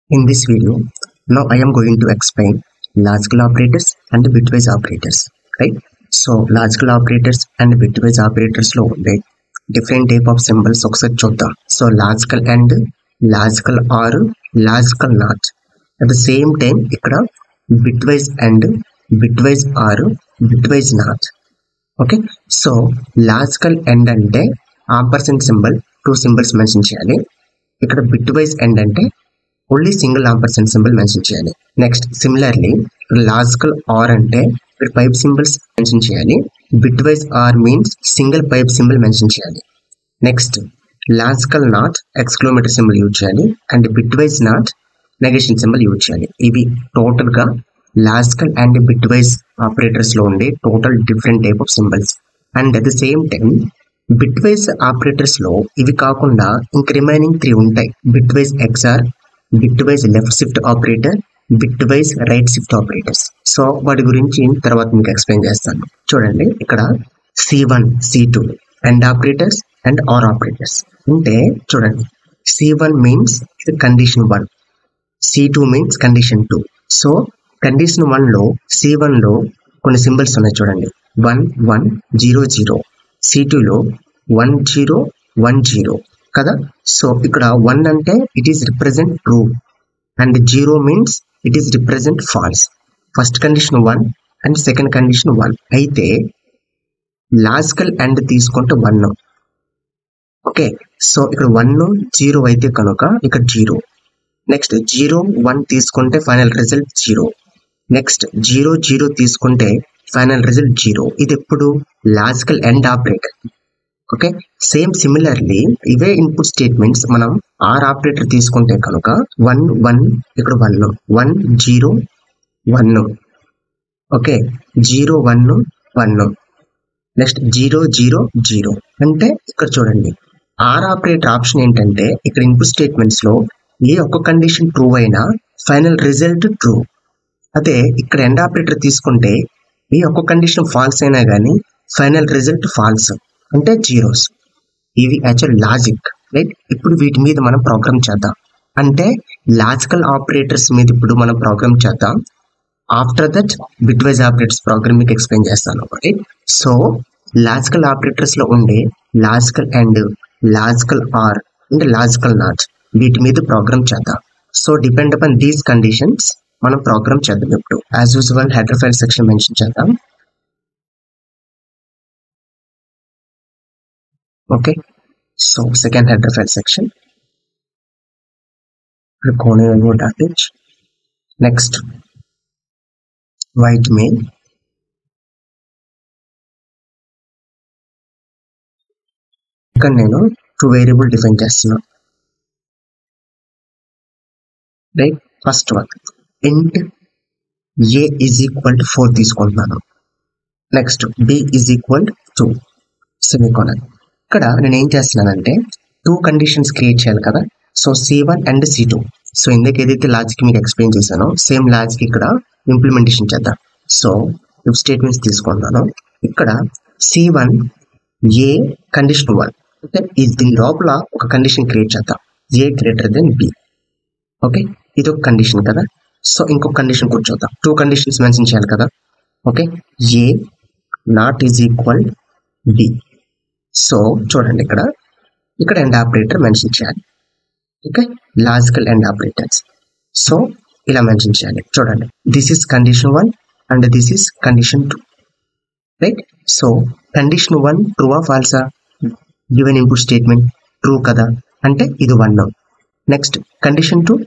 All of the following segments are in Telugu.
In this video, now I am going to explain logical operators and bitwise operators, right? So logical operators and bitwise operators లో ఉండే different type of symbols ఒకసారి చూద్దాం. So logical and logical or logical not. At the same time ఇక్కడ bitwise and bitwise or bitwise not. Okay, so logical and అంటే ampersand symbol two symbols mention చేయాలి. ఇక్కడ bitwise and అంటే only single ampersand symbol mention చేయాలి. నెక్స్ట్ సిమిలర్లీ లాజికల్ ఆర్ అంటే ఇక్కడ పైప్ సింబల్స్ మెన్షన్ చేయాలి. Bitwise or means single pipe symbol mention చేయాలి. Next logical not exclamatory symbol use చేయాలి and bitwise not negation symbol use చేయాలి. ఇవి టోటల్ గా logical and bitwise operators లో ఉండే total different type of symbols. And at the same time bit wise operators లో ఇవి కాకుండా ఇంక రిమైనింగ్ 3 ఉంటాయి. Bit wise XR, bitwise left shift operator, bitwise right shift operators. So వాటి గురించి తర్వాత మీకు ఎక్స్ప్లెయిన్ చేస్తాను. చూడండి ఇక్కడ C1, C2 and operators and or operators అంటే చూడండి C1 means condition 1, C2 means condition 2. So condition 1 లో C1 లో కొన్ని సింబల్స్ ఉన్నాయి చూడండి 1 1 0 0, C2 లో 1 0 1 0 కదా. సో ఇక్కడ 1 అంటే it is represent true and 0 means it is represent false. First condition 1 and second condition 1 అయితే లాజికల్ అండ్ తీసుకుంటే 1. ఓకే, సో ఇక్కడ 1 0 అయితే కనుక ఇక్కడ 0. నెక్స్ట్ 0 1 తీసుకుంటే ఫైనల్ రిజల్ట్ 0. నెక్స్ట్ 0 0 తీసుకుంటే ఫైనల్ రిజల్ట్ 0. ఇది ఎప్పుడు logical and operator. Okay, same similarly ఇవే ఇన్పుట్ స్టేట్మెంట్స్ మనం ఆర్ ఆపరేటర్ తీసుకుంటే కనుక 1 1 ఇక్కడ 1 1 0 1, ఓకే 0 1 1, నెక్స్ట్ 0 0 0 అంటే ఇక్కడ చూడండి ఆర్ ఆపరేటర్ ఆప్షన్ ఏంటంటే ఇక్కడ ఇన్పుట్ స్టేట్మెంట్స్ లో ఏ ఒక్క కండిషన్ ట్రూ అయినా ఫైనల్ రిజల్ట్ ట్రూ. అదే ఇక్కడ ఎండ్ ఆపరేటర్ తీసుకుంటే ఏ ఒక్క కండిషన్ ఫాల్స్ అయినా కానీ ఫైనల్ రిజల్ట్ ఫాల్స్ అంటే జీరోస్. ఇవి యాక్చువల్ లాజిక్, రైట్? ఇప్పుడు వీటి మీద మనం ప్రోగ్రామ్ చేద్దాం. అంటే లాజికల్ ఆపరేటర్స్ మీద ఇప్పుడు మనం ప్రోగ్రామ్ చేద్దాం. After that bitwise operators program మీకు ఎక్స్ప్లెయిన్ చేస్తాను. రైట్, సో లాజికల్ ఆపరేటర్స్ లో ఉండే logical and logical or and logical not వీటి మీద ప్రోగ్రామ్ చేద్దాం. So depend upon these conditions మనం ప్రోగ్రామ్ చేద్దాం. ఇప్పుడు as usual header file section mention చేద్దాం. Okay, so second header file section, .h. Next white main, ఇక్కడ నేను 2 వేరియబుల్ డిఫైన్ చేస్తున్నా. Right, first one int a is equal to 4 తీసుకుంటున్నాను. Next b is equal to 2 semicolon. ఇక్కడ నేను ఏం చేస్తున్నానంటే 2 కండిషన్స్ క్రియేట్ చేయాలి కదా. So C1 and C2. So ఇందుకు ఏదైతే లాజిక్ మీకు ఎక్స్ప్లెయిన్ చేశానో సేమ్ లాజిక్ ఇక్కడ ఇంప్లిమెంటేషన్ చేద్దాం. సో ఇఫ్ స్టేట్మెంట్స్ తీసుకుంటాను. ఇక్కడ C1 ఏ కండిషన్ 1, ఓకే దీని లోపల ఒక కండిషన్ క్రియేట్ చేద్దాం a greater than b. Okay, ఇది ఒక కండిషన్ కదా. సో ఇంకొక కండిషన్ కూర్చోద్దాం. 2 కండిషన్స్ మెన్షన్ చేయాలి కదా. Okay, a not is equal b. So చూడండి ఇక్కడ ఎండ్ ఆపరేటర్ మెన్షన్ చేయాలి. Okay, logical and operators. So ఇలా మెన్షన్ చేయాలి. చూడండి this is condition 1 and this is condition 2, right? So condition 1 true ఆ ఫాల్సా? గివెన్ ఇన్పుట్ స్టేట్మెంట్ ట్రూ కదా, అంటే ఇది 1. Next condition 2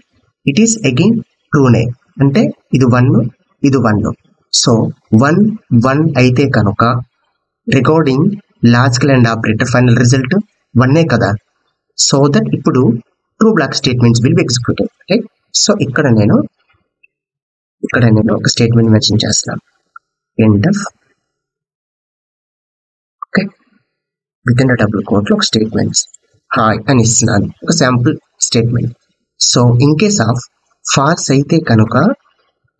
it is again ట్రూనే, అంటే ఇది 1 ఇది 1. సో 1 1 అయితే కనుక recording logical and operator final result 1 కదా. సో దట్ ఇప్పుడు true block statements will be executed. Right, so ఇక్కడ నేను ఒక స్టేట్మెంట్ మెన్షన్ చేస్తున్నాను. End of, okay with in double quote లో ఒక స్టేట్మెంట్స్ హాయ్ అని ఇస్తున్నాను, ఒక sample statement. So in case of false అయితే కనుక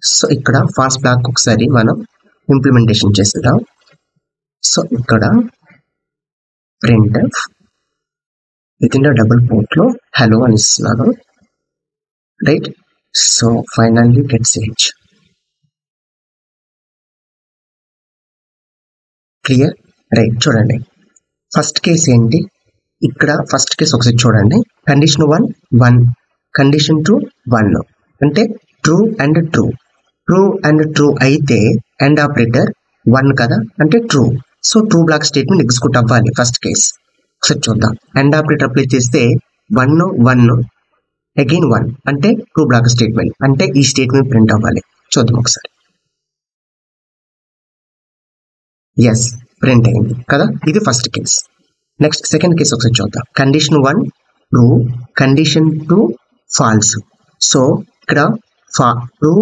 సో ఇక్కడ ఫాల్స్ బ్లాక్ ఒకసారి మనం ఇంప్లిమెంటేషన్ చేద్దాం. సో ఇక్కడ printf with in double quote లో హలో అని ఇస్తున్నాను. Right, so finally gets H. Clear? Right, చూడండి ఫస్ట్ కేస్ ఏంటి, ఇక్కడ ఫస్ట్ కేస్ ఒకసారి చూడండి. కండిషన్ 1 1, కండిషన్ 2 1, అంటే true and true. True and true అయితే అండ్ ఆపరేటర్ 1 కదా, అంటే true. So true block statement execute అవ్వాలి ఫస్ట్ కేస్. ఒకసారి చూద్దాం. అండ్ ఆపరేటర్ అప్లై చేస్తే 1 1 అగైన్ 1, అంటే ట్రూ బ్లాక్ స్టేట్మెంట్, అంటే ఈ స్టేట్మెంట్ ప్రింట్ అవ్వాలి. చూద్దాం ఒకసారి. ఎస్, ప్రింట్ అయింది కదా, ఇది first case. Next second case ఒకసారి చూద్దాం. Condition 1 true, condition 2 false. So ఇక్కడ ట్రూ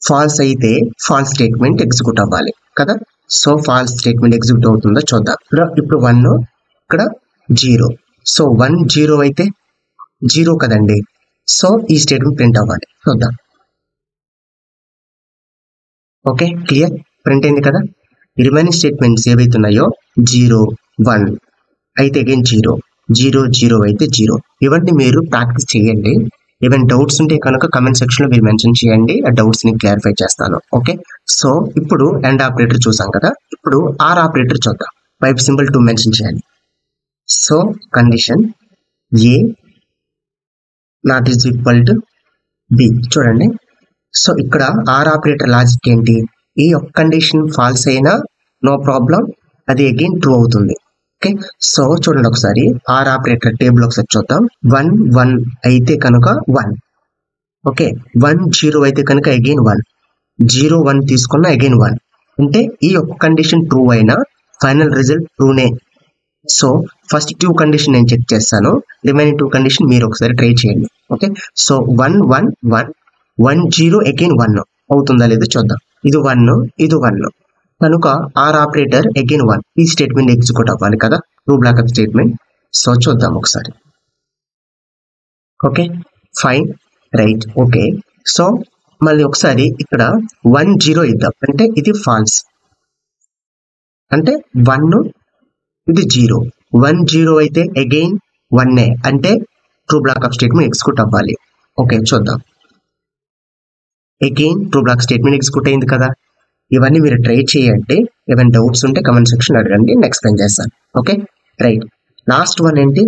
ఫాల్స్ అయితే ఫాల్స్ స్టేట్మెంట్ ఎగ్జిక్యూట్ అవ్వాలి కదా. సో ఫాల్స్ స్టేట్మెంట్ ఎగ్జిక్యూట్ అవుతుందో చూద్దాం. ఇప్పుడు 1, ఇక్కడ 0. సో 1 0 అయితే 0 కదండి. సో ఈ స్టేట్మెంట్ ప్రింట్ అవ్వాలి. చూద్దాం. ఓకే, క్లియర్, ప్రింట్ అయింది కదా. రిమైనింగ్ స్టేట్మెంట్స్ ఏవైతున్నాయో 0 1 అయితే అగైన్ 0 0 0 అయితే 0. ఇవన్నీ మీరు ప్రాక్టీస్ చేయండి. ఏమైనా డౌట్స్ ఉంటే కనుక కమెంట్ సెక్షన్లో మీరు మెన్షన్ చేయండి, ఆ డౌట్స్ని క్లారిఫై చేస్తాను. ఓకే, సో ఇప్పుడు అండ్ ఆపరేటర్ చూసాం కదా, ఇప్పుడు ఆర్ ఆపరేటర్ చూద్దాం. పైప్ సింబల్ 2 మెన్షన్ చేయాలి. So condition A not is equal to be. చూడండి, సో ఇక్కడ ఆర్ ఆపరేటర్ లాజిక్ ఏంటి, ఈ ఒక్క కండిషన్ ఫాల్స్ అయినా నో ప్రాబ్లం, అది అగైన్ ట్రూ అవుతుంది. ఓకే, సో చూడండి ఒకసారి ఆర్ ఆపరేటర్ టేబుల్ ఒకసారి చూద్దాం. 1 1 అయితే కనుక 1, ఓకే 1 0 అయితే కనుక అగైన్ 1, 0 1 తీసుకున్న అగైన్ 1, అంటే ఈ ఒక్క కండిషన్ ట్రూ అయినా ఫైనల్ రిజల్ట్ ట్రూనే. సో ఫస్ట్ 2 కండిషన్ నేను చెక్ చేస్తాను, రిమైనింగ్ 2 కండిషన్ మీరు ఒకసారి ట్రై చేయండి. ఓకే, సో 1 1 1 1 0 అగైన్ 1 అవుతుందా లేదో చూద్దాం. ఇది 1 ఇది 1 కనుక ఆర్ ఆపరేటర్ అగైన్ 1, ఈ స్టేట్మెంట్ ఎగ్జిక్యూట్ అవ్వాలి కదా, ట్రూ బ్లాక్ స్టేట్మెంట్. సో చూద్దాం ఒకసారి. Okay fine, right, okay. So మళ్ళీ ఒకసారి ఇక్కడ 1 0 ఇద్దాం, అంటే ఇది ఫాల్స్, అంటే 1 ఇది 0 1 0 అయితే అగైన్ 1, అంటే true block of statement execute అవ్వాలి. ఓకే చూద్దాం. Again true block statement execute అయింది కదా. ఇవన్నీ మీరు ట్రై చేయండి. ఏమైనా డౌట్స్ ఉంటే కమెంట్ సెక్షన్ అడగండి, నేను ఎక్స్ప్లెయిన్ చేస్తాను. Okay right. లాస్ట్ వన్ ఏంటి,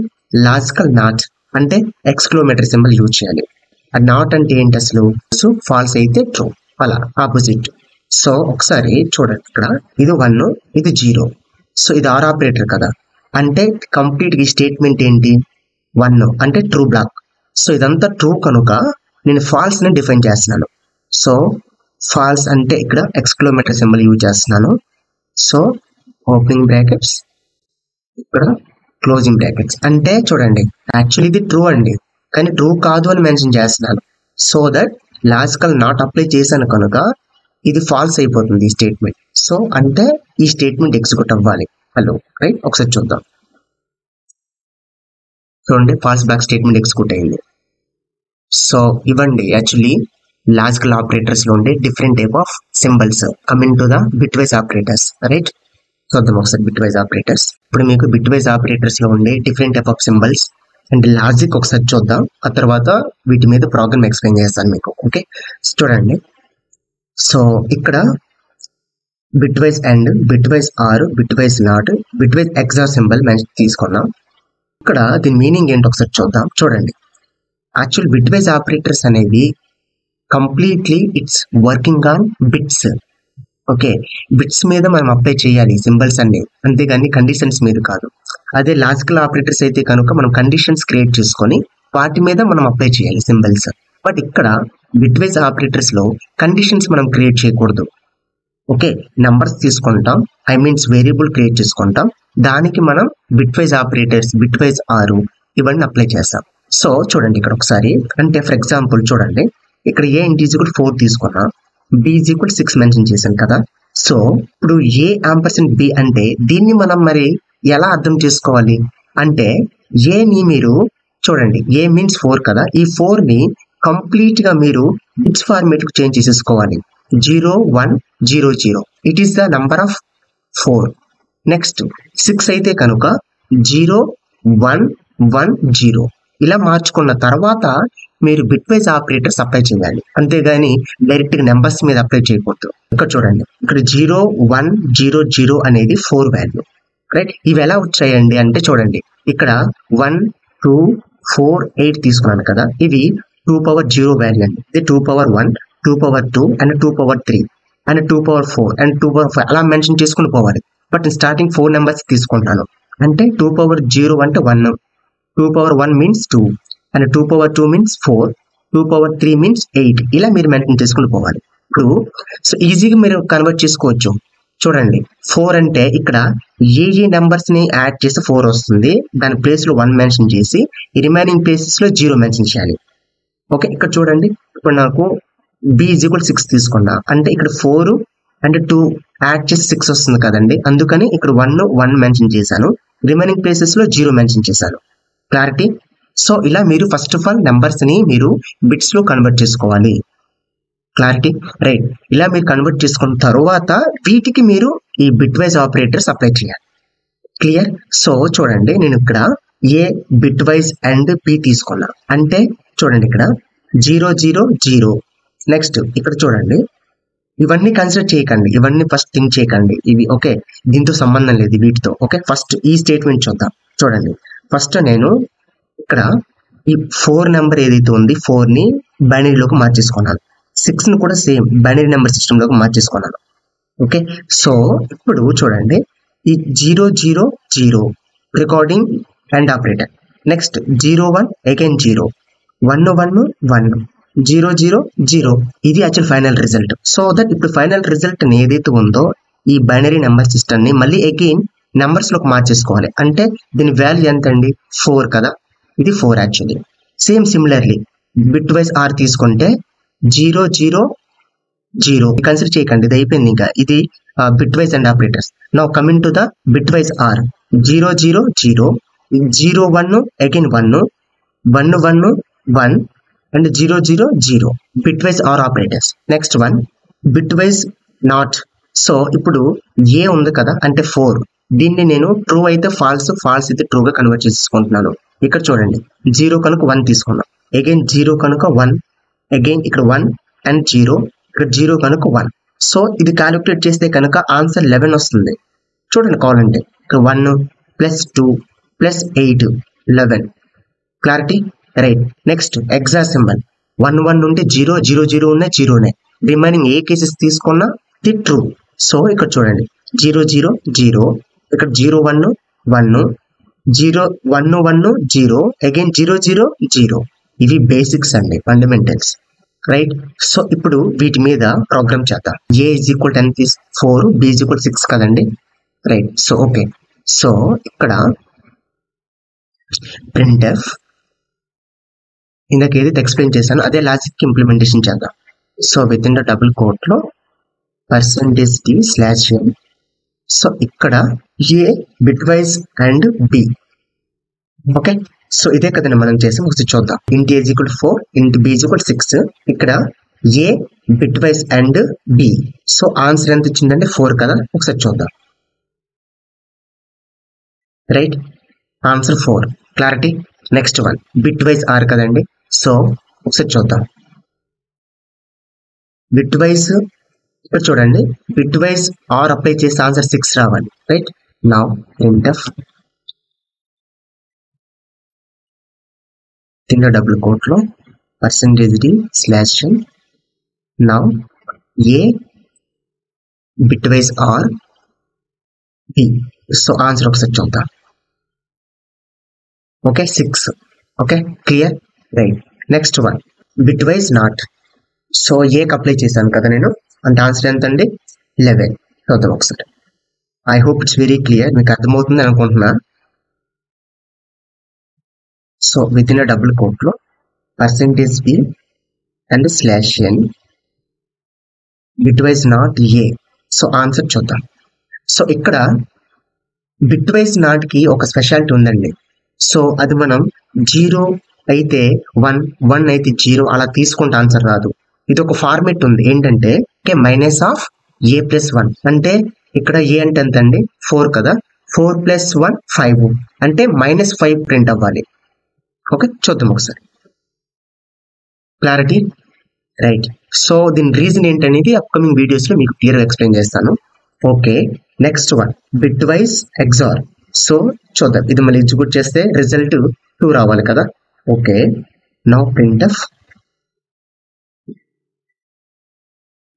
లాజికల్ నాట్, అంటే ఎక్స్క్లోమేటరీ సింబల్ యూజ్ చేయాలి. ఆ నాట్ అంటే ఏంటి అసలు, సో ఫాల్స్ అయితే ట్రూ, అలా ఆపోజిట్. సో ఒకసారి చూడండి, ఇక్కడ ఇది 1 ఇది 0, సో ఇది ఆర్ ఆపరేటర్ కదా, అంటే కంప్లీట్ ఈ స్టేట్మెంట్ ఏంటి 1, అంటే ట్రూ బ్లాక్. సో ఇదంతా ట్రూ కనుక నేను ఫాల్స్ ని డిఫైన్ చేస్తున్నాను. సో ఫాల్స్ అంటే ఇక్కడ ఎక్స్క్లోమేటరీ సింబల్ యూజ్ చేస్తున్నాను. సో ఓపెనింగ్ బ్రాకెట్స్, ఇక్కడ క్లోజింగ్ బ్రాకెట్స్. అంటే చూడండి యాక్చువల్లీ ఇది ట్రూ అండి, కానీ ట్రూ కాదు అని మెన్షన్ చేస్తున్నాను. So that logical not apply చేశాను కనుక ఇది ఫాల్స్ అయిపోతుంది ఈ స్టేట్మెంట్. సో అంటే ఈ స్టేట్మెంట్ ఎగ్జిక్యూట్ అవ్వాలి. హలో రైట్, ఒకసారి చూద్దాం. చూడండి ఫాల్స్ బ్లాక్ స్టేట్మెంట్ ఎగ్జిక్యూట్ అయింది. సో ఇవ్వండి యాక్చువల్లీ లాజికల్ ఆపరేటర్స్ లో ఉండే different type of symbols. Coming to the bitwise operators, right చూద్దాం ఒకసారి బిట్ వైజ్ ఆపరేటర్స్. ఇప్పుడు మీకు బిట్ వైజ్ ఆపరేటర్స్ లో ఉండే different type of symbols and logic ఒకసారి చూద్దాం. ఆ తర్వాత వీటి మీద ప్రోగ్రామ్ ఎక్స్ప్లెయిన్ చేస్తాను మీకు. ఓకే చూడండి, సో ఇక్కడ bitwise and, bitwise or, bitwise not, bitwise XOR symbol తీసుకున్నాం. ఇక్కడ దీని మీనింగ్ ఏంటో ఒకసారి చూద్దాం. చూడండి యాక్చువల్ బిట్ వైజ్ ఆపరేటర్స్ అనేవి completely it's working on bits. Okay bits మీద మనం అప్లై చేయాలి సింబల్స్ అన్ని, అంతేగాని కండిషన్స్ మీద కాదు. అదే లాజికల్ ఆపరేటర్స్ అయితే కనుక మనం కండిషన్స్ క్రియేట్ చేసుకొని వాటి మీద మనం అప్లై చేయాలి సింబల్స్. బట్ ఇక్కడ బిట్ వైజ్ ఆపరేటర్స్ లో కండిషన్స్ మనం క్రియేట్ చేయకూడదు. ఓకే నంబర్స్ తీసుకుంటాం, ఐ మీన్స్ వేరియబుల్ క్రియేట్ చేసుకుంటాం, దానికి మనం bit wise operators, bit wise ఆరు ఇవన్నీ అప్లై చేస్తాం. సో చూడండి ఇక్కడ ఒకసారి, అంటే ఫర్ ఎగ్జాంపుల్ చూడండి ఇక్కడ ఏ ఇంటీజర్ 4 తీసుకున్నా, బి ఈజ్ ఈక్వల్ 6 మెన్షన్ చేశాను కదా. సో ఇప్పుడు ఏ ఆంపర్సెంట్ బి అంటే దీన్ని మనం మరి ఎలా అర్థం చేసుకోవాలి అంటే, ఏని మీరు చూడండి ఏ మీన్స్ 4 కదా, ఈ 4 ని కంప్లీట్ గా మీరు బిట్స్ ఫార్మేట్ కు చేంజ్ చేసేసుకోవాలి. 0 1 0 0 it is the number of 4. Next 6 అయితే కనుక 0 1 1 0 ఇలా మార్చుకున్న తర్వాత మీరు బిట్ వైజ్ ఆపరేటర్స్ అప్లై చేయాలి, అంతేగాని డైరెక్ట్ గా నెంబర్స్ మీద అప్లై చేయకూడదు. ఇక్కడ చూడండి, ఇక్కడ 0 1 0 0 అనేది 4 వాల్యూ, రైట్? ఇవి ఎలా వచ్చాయండి అంటే చూడండి, ఇక్కడ 1 2 4 8 తీసుకున్నాను కదా, ఇవి 2 పవర్ 0 వాల్యూ అండి. ఇది 2 power 1 2 power 2 and 2 power 3 and 2 power 4 and 2 power 5 అలా మెన్షన్ చేసుకుని పోవాలి. బట్ నేను స్టార్టింగ్ 4 నెంబర్స్ తీసుకుంటాను. అంటే 2 పవర్ 0 అంటే 1, 2 power 1 means 2 and 2 power 2 means 4, 2 power 3 means 8. ఇలా మీరు మెన్షన్ చేసుకుని పోవాలి. ఇప్పుడు సో ఈజీగా మీరు కన్వర్ట్ చేసుకోవచ్చు. చూడండి, 4 అంటే ఇక్కడ ఏ నెంబర్స్ ని యాడ్ చేసి 4 వస్తుంది, దాని ప్లేస్ లో 1 మెన్షన్ చేసి ఈ రిమైనింగ్ ప్లేసెస్ లో 0 మెన్షన్ చేయాలి. ఓకే, ఇక్కడ చూడండి, ఇప్పుడు నాకు b = 6 తీసుకున్నా, అంటే ఇక్కడ 4 అండ్ 2 యాడ్ చేసి 6 వస్తుంది కదండి, అందుకని ఇక్కడ 1 మెన్షన్ చేశాను, రిమైనింగ్ ప్లేసెస్ లో 0 మెన్షన్ చేశాను. క్లారిటీ? సో ఇలా మీరు ఫస్ట్ ఆఫ్ ఆల్ నెంబర్స్ ని మీరు బిట్స్ లో కన్వర్ట్ చేసుకోవాలి. క్లారిటీ? రైట్. ఇలా మీరు కన్వర్ట్ చేసుకున్న తర్వాత వీటికి మీరు ఈ బిట్ వైజ్ ఆపరేటర్స్ అప్లై చేయాలి. క్లియర్? సో చూడండి, నేను ఇక్కడ a bitwise and B తీసుకున్నా, అంటే చూడండి ఇక్కడ 0 0 0. నెక్స్ట్ ఇక్కడ చూడండి, ఇవన్నీ కన్సిడర్ చేయకండి, ఇవన్నీ ఫస్ట్ థింక్ చేయకండి, ఇవి ఓకే, దీంతో సంబంధం లేదు వీటితో. ఓకే, ఫస్ట్ ఈ స్టేట్మెంట్ చూద్దాం. చూడండి, ఫస్ట్ నేను ఇక్కడ ఈ 4 నెంబర్ ఏదైతే ఉంది 4 ని బైనరీలోకి మార్చేసుకున్నాను, 6 ని కూడా సేమ్ బైనరీ నెంబర్ సిస్టమ్ లోకి మార్చేసుకున్నాను. ఓకే, సో ఇప్పుడు చూడండి, ఈ 0 0 0 recording and operator. Next 0 1 again 0 1 1 1 0 0 0. ఇది actual final result. So that ఇప్పుడు ఫైనల్ రిజల్ట్ ఏదైతే ఉందో ఈ బైనరీ నెంబర్ సిస్టమ్ ని మళ్ళీ అగైన్ నెంబర్స్ లోకి మార్చేసుకోవాలి. అంటే దీని వాల్యూ ఎంత అండి? 4 కదా, ఇది 4 actually. Same similarly bitwise or తీసుకుంటే 0 0 0 కన్సిడర్ చేయకండి, ఇది అయిపోయింది. ఇంకా ఇది bitwise and operators. Now coming to the bitwise or, 0 0 0 0 1 again 1 1 1 1 and 0 0 0 bitwise OR operators. Next one bitwise not. So ఇప్పుడు ఏ ఉంది కదా అంటే 4, దీన్ని నేను ట్రూ అయితే ఫాల్స్, ఫాల్స్ అయితే ట్రూ గా కన్వర్ట్ చేసుకుంటున్నాను. ఇక్కడ చూడండి, 0 కనుక 1 తీసుకున్నాం, అగైన్ 0 కనుక 1, అగైన్ ఇక్కడ 1 అండ్ 0, ఇక్కడ 0 కనుక 1. సో ఇది క్యాలిక్యులేట్ చేస్తే కనుక ఆన్సర్ 11 వస్తుంది. చూడండి కావాలంటే ఇక్కడ 1 + 2 + 8 11. క్లారిటీ? రైట్. నెక్స్ట్ ఎగ్జా సింబల్ 1 1 నుండి 0 0 0 ఉన్నాయి, 0నే. రిమైనింగ్ ఏ కేసెస్ తీసుకున్నా ఇది ట్రూ. సో ఇక్కడ చూడండి 0 0 0, ఇక్కడ 0 1 1 0 1 1 0, అగైన్ 0 0 0. ఇవి బేసిక్స్ అండి, ఫండమెంటల్స్. రైట్. సో ఇప్పుడు వీటి మీద ప్రోగ్రామ్ చేద్దాం. a = 10 4, b = 6 కదండి. రైట్. సో ఓకే, సో ఇక్కడ printf ఇందాక ఏదైతే ఎక్స్ప్లెయిన్ చేశానో అదే లాజిక్ ఇంప్లిమెంటేషన్ చేద్దాం. So with in the double quote లో %d/n. సో ఇక్కడ a bitwise and b. Okay, so ఇదే కదండి మనం చేసాం. ఒకసారి చూద్దాం. int a = 4, int b = 6. ఇక్కడ a bitwise and b. So answer ఎంత వచ్చిందంటే 4 కదా. ఒకసారి చూద్దాం. Right, answer 4. Clarity? Next one bitwise or కదండి. సో ఒకసారి చూద్దాం. బిట్ వైజ్ ఇక్కడ చూడండి, బిట్ వైజ్ ఆర్ అప్లై చేస్తే ఆన్సర్ 6 రావాలి. రైట్. నౌ printf కింద డబుల్ కోట్ లో %d/n. Now a bitwise or b. So answer ఒకసారి చూద్దాం. Okay, 6. Okay, clear? Right. Next one bitwise not. So ఏకి అప్లై చేశాను కదా నేను, అంటే ఆన్సర్ ఎంత అండి? 11. చూద్దాం ఒకసారి. I hope it's very clear, మీకు అర్థమవుతుంది అనుకుంటున్నా. So with in double quote లో %b and /n bitwise not a. So answer చూద్దాం. సో ఇక్కడ బిట్ వైజ్ నాట్ కి ఒక స్పెషాలిటీ ఉందండి. సో అది మనం 0 అయితే 1, 1 అయితే 0 అలా తీసుకుంటే ఆన్సర్ రాదు. ఇది ఒక ఫార్మేట్ ఉంది, ఏంటంటే -a+1. అంటే ఇక్కడ ఏ అంటే ఎంత అండి? 4 కదా. 4 + 1 5, అంటే -5 ప్రింట్ అవ్వాలి. ఓకే, చూద్దాం ఒకసారి. Clarity, right. సో దీని రీజన్ ఏంటనేది అప్కమింగ్ వీడియోస్ లో మీకు క్లియర్ ఎక్స్ప్లెయిన్ చేస్తాను. Okay, next one bitwise XOR. So చూద్దాం, ఇది మళ్ళీ ఎగ్జిక్యూట్ చేస్తే రిజల్ట్ 2 రావాలి కదా. Okay, now printf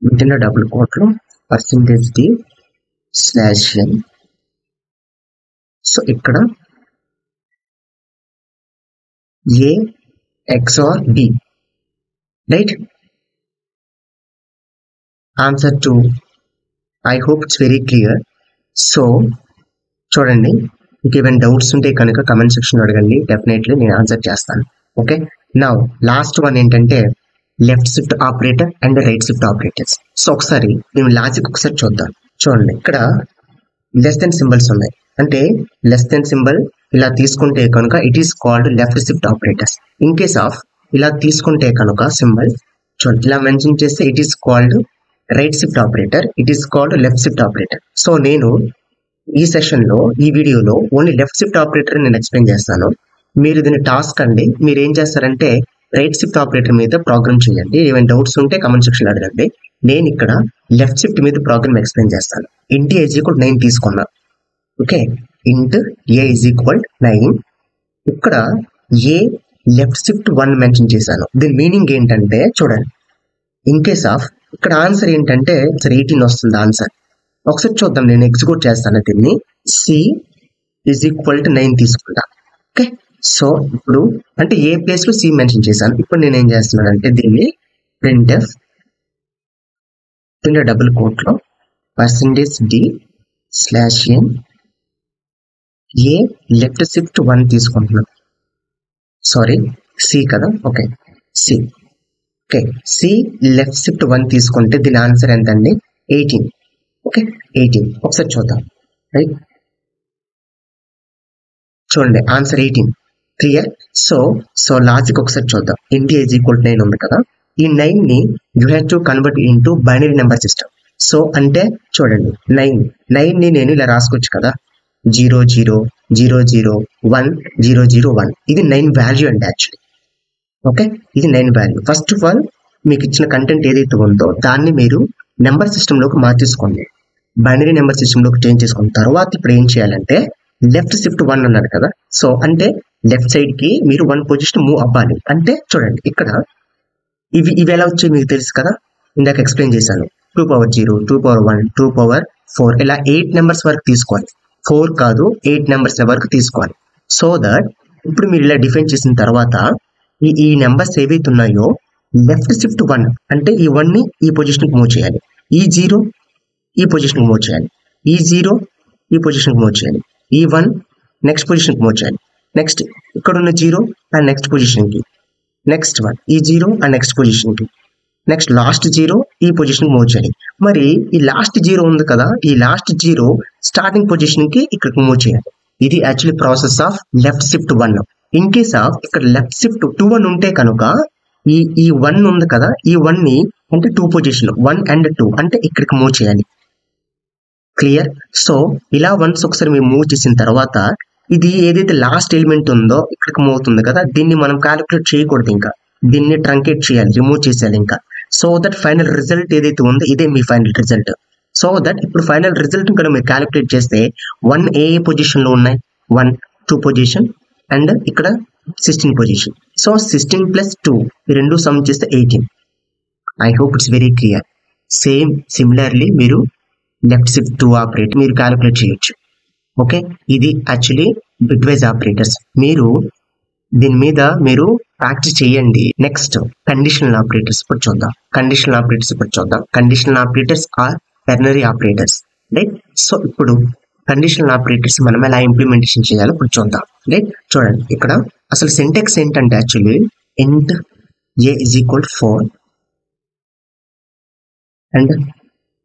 with double కోట్లో %d/n. సో ఇక్కడ a XOR b, right. Answer 2. I hope it's very clear. So చూడండి, మీకు ఏమైనా డౌట్స్ ఉంటే కనుక కమెంట్ సెక్షన్ అడగండి, డెఫినెట్లీ నేను ఆన్సర్ చేస్తాను. ఓకే, నౌ లాస్ట్ వన్ ఏంటంటే left shift operator and right shift operators. So ఒకసారి మేము లాజిక్ ఒకసారి చూద్దాం. చూడండి, ఇక్కడ లెస్ దెన్ సింబల్స్ ఉన్నాయి, అంటే లెస్ దెన్ సింబల్ ఇలా తీసుకుంటే కనుక it is called left shift operators. In case of ఇలా తీసుకుంటే కనుక సింబల్ చూడండి ఇలా మెన్షన్ చేస్తే it is called right shift operator, it is called left shift operator. So నేను ఈ సెషన్ లో ఈ వీడియోలో ఓన్లీ లెఫ్ట్ షిఫ్ట్ ఆపరేటర్ నేను ఎక్స్ప్లెయిన్ చేస్తాను. మీరు దీన్ని టాస్క్ అండి, మీరు ఏం చేస్తారంటే రైట్ షిఫ్ట్ ఆపరేటర్ మీద ప్రోగ్రామ్ చేయండి. ఏమైనా డౌట్స్ ఉంటే కమెంట్ సెక్షన్ అడగండి. నేను ఇక్కడ లెఫ్ట్ షిఫ్ట్ మీద ప్రోగ్రామ్ ఎక్స్ప్లెయిన్ చేస్తాను. int a = 9 తీసుకున్నా. Okay, int a = 9. ఇక్కడ ఏ లెఫ్ట్ షిఫ్ట్ 1 మెన్షన్ చేశాను. దీని మీనింగ్ ఏంటంటే చూడండి, ఇన్ కేస్ ఆఫ్ ఇక్కడ ఆన్సర్ ఏంటంటే 18 వస్తుంది ఆన్సర్. ఒకసారి చూద్దాం, నేను ఎగ్జిక్యూట్ చేస్తాను దీన్ని. c = 9 తీసుకుంటా. ఓకే, సో ఇప్పుడు అంటే ఏ ప్లేస్ లో సి మెన్షన్ చేశాను. ఇప్పుడు నేను ఏం చేస్తున్నాను అంటే దీన్ని printf డబుల్ కోట్ లో %d/n ఏ లెఫ్ట్ షిఫ్ట్ 1 తీసుకుంటున్నాను. సారీ, సి కదా. Okay, c. Okay, c left shift 1 తీసుకుంటే దీని ఆన్సర్ ఎంత అండి? 18. ఓకే, 18. ఒకసారి చూద్దాం, రైట్. చూడండి ఆన్సర్ 18. క్లియర్. సో లాజిక్ ఒకసారి చూద్దాం. int a = 9 ఉంది కదా, ఈ 9 ని you have to convert into binary number system. So అంటే చూడండి 9 ని నేను ఇలా రాసుకోవచ్చు కదా, 0 0 0 0 1 0 0 1. ఇది 9 వాల్యూ అండి యాక్చువల్లీ. ఓకే, ఇది 9 వాల్యూ. ఫస్ట్ ఆఫ్ ఆల్ మీకు ఇచ్చిన కంటెంట్ ఏదైతే ఉందో దాన్ని మీరు నెంబర్ సిస్టంలోకి మార్చేసుకోండి, బైనరీ నెంబర్ సిస్టంలోకి చేంజ్ చేసుకున్న తర్వాత ఇప్పుడు ఏం చేయాలంటే లెఫ్ట్ షిఫ్ట్ 1 అన్నారు కదా. సో అంటే లెఫ్ట్ సైడ్ కి మీరు 1 పొజిషన్ మూవ్ అవ్వాలి. అంటే చూడండి ఇక్కడ ఇవి ఎలా వచ్చాయి మీకు తెలుసు కదా, ఇందాక ఎక్స్ప్లెయిన్ చేశాను. 2/0 2/1 2/4 ఇలా 8 నెంబర్స్ వరకు తీసుకోవాలి. 4 కాదు, 8 నెంబర్స్ వరకు తీసుకోవాలి. సో దట్ ఇప్పుడు మీరు ఇలా డిఫైన్ చేసిన తర్వాత ఈ నెంబర్స్ ఏవైతే ఉన్నాయో లెఫ్ట్ షిఫ్ట్ 1 అంటే ఈ 1 ని ఈ పొజిషన్కి మూవ్ చేయాలి, ఈ 0 ఈ పొజిషన్కి మూవ్ చేయాలి, ఈ 0 ఈ పొజిషన్కి మూవ్ చేయాలి, ఈ 1 నెక్స్ట్ పొజిషన్కి మూవ్ చేయాలి, నెక్స్ట్ ఇక్కడ ఉన్న 0 అండ్ నెక్స్ట్ పొజిషన్కి, నెక్స్ట్ 1 ఈ 0 అండ్ నెక్స్ట్ పొజిషన్కి, నెక్స్ట్ లాస్ట్ 0 ఈ పొజిషన్కి మూవ్ చేయాలి. మరి ఈ లాస్ట్ 0 ఉంది కదా, ఈ లాస్ట్ 0 స్టార్టింగ్ పొజిషన్కి ఇక్కడికి మూవ్ చేయాలి. ఇది actually process of left shift 1. In case of ఇక్కడ లెఫ్ట్ షిఫ్ట్ 2 ఉంటే కనుక ఈ 1 ఉంది కదా, ఈ 1 ని అంటే 2 పొజిషన్ 1 and 2 అంటే ఇక్కడికి మూవ్ చేయాలి. క్లియర్. సో ఇలా వన్స్ ఒకసారి మీరు మూవ్ చేసిన తర్వాత ఇది ఏదైతే లాస్ట్ ఎలిమెంట్ ఉందో ఇక్కడికి మూవ్ అవుతుంది కదా, దీన్ని మనం క్యాలిక్యులేట్ చేయకూడదు, ఇంకా దీన్ని ట్రంకేట్ చేయాలి, రిమూవ్ చేసేయాలి ఇంకా. సో దట్ ఫైనల్ రిజల్ట్ ఏదైతే ఉందో ఇదే మీ ఫైనల్ రిజల్ట్. సో దట్ ఇప్పుడు ఫైనల్ రిజల్ట్ కూడా మీరు క్యాలిక్యులేట్ చేస్తే 1 ఏ పొజిషన్ లో ఉన్నాయి, 1 2 పొజిషన్ అండ్ ఇక్కడ 16 పొజిషన్. సో 16 + 2 ఈ రెండు సమ్ చేస్తే 18. I hope it's very clear. Similarly మీరు లెఫ్ట్ షిఫ్ట్ 2 ఆపరేట్ మీరు క్యాలిక్యులేట్ చేయొచ్చు. ఓకే, ఇది యాక్చువల్లీ బిట్ వైజ్ ఆపరేటర్స్. మీరు దీని మీద మీరు ప్రాక్టీస్ చేయండి. నెక్స్ట్ కండిషనల్ ఆపరేటర్స్ ఇప్పుడు చూద్దాం. Conditional operators or ternary operators, right. So ఇప్పుడు కండిషనల్ ఆపరేటర్స్ మనం ఎలా ఇంప్లిమెంటేషన్ చేయాలో ఇప్పుడు చూద్దాం, రైట్. చూడండి ఇక్కడ అసలు సింటాక్స్ ఏంటంటే actually int a = 4 and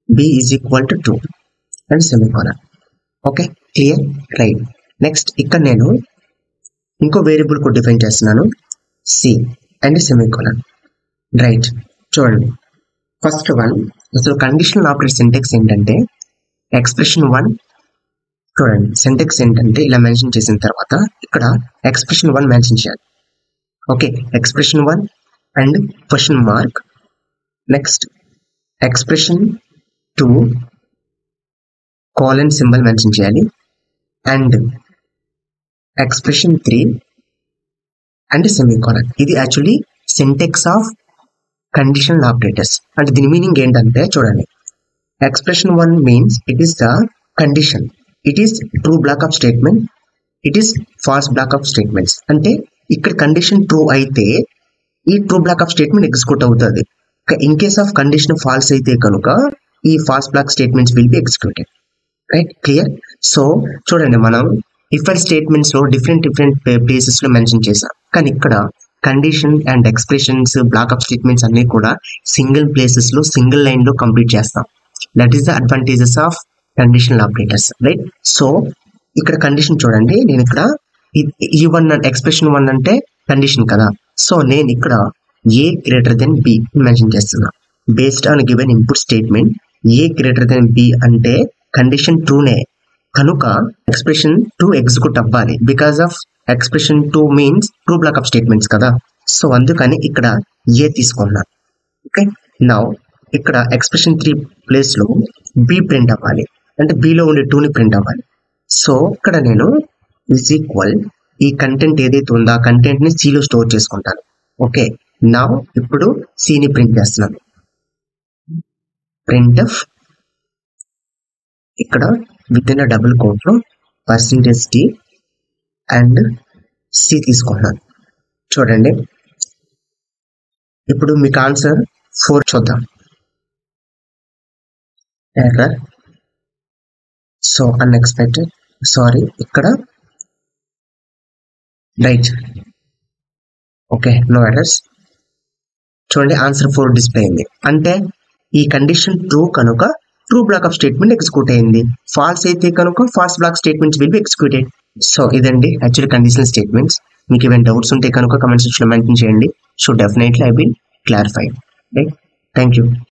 b = 2 and semicolon. Okay, clear, right. Next ఇక్కడ నేను ఇంకో వేరియబుల్ కూడా డిఫైన్ చేస్తున్నాను, c అండ్ సెమికోలన్, రైట్. చూడండి ఫస్ట్ వన్ అసలు కండిషనల్ ఆపరేటర్ సింటాక్స్ ఏంటంటే ఎక్స్ప్రెషన్ 1. చూడండి సింటాక్స్ ఏంటంటే ఇలా మెన్షన్ చేసిన తర్వాత ఇక్కడ ఎక్స్ప్రెషన్ 1 మెన్షన్ చేయాలి. Okay, expression 1 and question mark. Next expression 2 colon symbol mention చేయాలి అండ్ ఎక్స్ప్రెషన్ 3 అండ్ సెమీకోలన్. ఇది actually syntax of conditional operators. అంటే దీని మీనింగ్ ఏంటంటే చూడండి, expression 1 means it is the condition, it is true block of statement, it is false block of statements. అంటే ఇక్కడ కండిషన్ ట్రూ అయితే ఈ true block of statement execute అవుతుంది. In case of condition false అయితే కనుక ఈ false block statements will be executed. Right, clear? So చూడండి, మనం ఇఫ్ ఎల్స్ స్టేట్మెంట్స్ లో డిఫరెంట్ ప్లేసెస్ లో మెన్షన్ చేసాం, కానీ ఇక్కడ condition and expressions black of statements అన్ని కూడా సింగిల్ ప్లేసెస్ లో సింగిల్ లైన్ లో కంప్లీట్ చేస్తాం. That is the advantages of conditional operators. Right, so ఇక్కడ కండిషన్ చూడండి, నేను ఇక్కడ ఈ1 ఎక్స్ప్రెషన్ 1 అంటే కండిషన్ కదా, సో నేను ఇక్కడ a greater than b mention చేస్తున్నా. Based on given input statement a greater than b అంటే కండిషన్ ట్రూనే, కనుక ఎక్స్ప్రెషన్ 2 ఎగ్జిక్యూట్ అవ్వాలి. Because of expression 2 means true block of statements కదా, సో అందుకని ఇక్కడ ఏ తీసుకున్నా. ఓకే, నౌ ఇక్కడ ఎక్స్ప్రెషన్ 3 ప్లేస్ లో బి ప్రింట్ అవ్వాలి, అంటే బిలో ఉండే 2ని ప్రింట్ అవ్వాలి. సో ఇక్కడ నేను ఈజ్ ఈక్వల్ ఈ కంటెంట్ ఏదైతే ఉందో ఆ కంటెంట్ ని సిలో స్టోర్ చేసుకుంటాను. ఓకే, నౌ ఇప్పుడు సిని ప్రింట్ చేస్తున్నాను. ప్రింట్ఎఫ్ ఇక్కడ విత్ ఇన్ డబుల్ కోట్ లో %t అండ్ సి తీసుకుంటున్నాను. చూడండి, ఇప్పుడు మీకు ఆన్సర్ 4 చూద్దాం. ఎర్రర్, సో అన్ఎక్స్పెక్టెడ్, సారీ, ఇక్కడ రైట్. Okay, no errors. చూడండి, ఆన్సర్ 4 డిస్ప్లే అయింది. అంటే ఈ కండిషన్ ట్రూ కనుక true block of statement execute అయింది, ఫాల్స్ అయితే కనుక false block statements will be executed. So ఇదండి యాక్చువల్లీ కండిషనల్ స్టేట్మెంట్స్. మీకు ఏమైనా డౌట్స్ ఉంటే కనుక కమెంట్ సెక్షన్ లో మెన్షన్ చేయండి. So definitely I will clarify. Right, thank you.